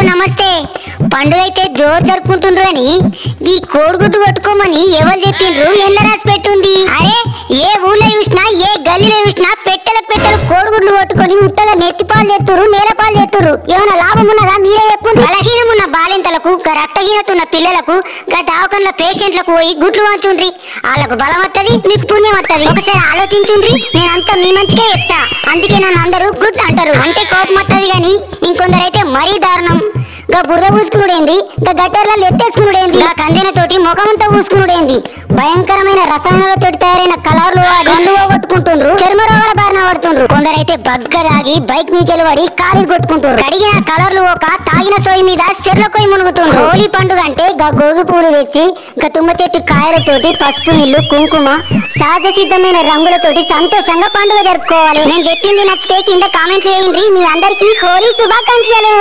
నమస్తే. పండుగ అయితే జోరు జరుపుకుంటుండ్రు అని ఈ కోడిగుడ్డు కొట్టుకోమని ఎవరు చెప్పిండ్రు? ఎల్ల రాసి పెట్టుంది. అరే ఏ ఊళ్ళో చూసినా ఏ గల్లీలో చూసినా పెట్టెలకు కోడిగుడ్లు కొట్టుకొని ఉత్తగా నెత్తిపాలు చేస్తురు, నేలపాలు చేస్తురు. ఏమైనా లాభం ఉన్నదా? మీరే చెప్పండి. బలహీనం ఉన్న బాలింతలకు, రక్తహీనత ఉన్న పిల్లలకు, దవాఖాన పేషెంట్లకు పోయి గుడ్లు వంచుండ్రి. వాళ్ళకు బలం వస్తుంది, మీకు పుణ్యం వస్తుంది. ఒకసారి ఆలోచించుండ్రి. నేనంతా మీ మంచిగా చెప్తా. అందుకే నన్ను అందరూ గుడ్ అంటారు. అంటే కోపం వస్తుంది గాని ఇంకొందరైతే మరీ దారుణం. గా బురద పూసుకునుడేంది, గా గట్టర్లలో ఎత్తేసుకునుడేంది, గా కందెనతోటి ముఖమంతా పూసుకునుడేంది, భయంకరమైన రసాయనాలతో తయారైన కలర్లు వాడి కళ్ళు పోగొట్టుకుంటుండ్రు, చర్మ రోగాల బారిన పడుతుండ్రు. కొందరైతే బగ్గ దాగి బైక్ మీకెళ్ళి పడి కాలు కొట్టుకుంటుండ్రు. కడిగిన కలర్లు ఒక తాగిన సోయి మీద చెర్లకోయి మునుగుతుండ్రు. హోలీ పండుగ అంటే గా గోగు పూలు తెచ్చి గా తుమ్మ చెట్టు కాయలతోటి పసుపు నీళ్లు, కుంకుమ, సహజ సిద్ధమైన రంగులతోటి సంతోషంగా పండుగ జరుపుకోవాలి. నేను చెప్పింది నచ్చితే కింద కామెంట్ చేయండి. మీ అందరికీ హోలీ శుభాకాంక్షలు.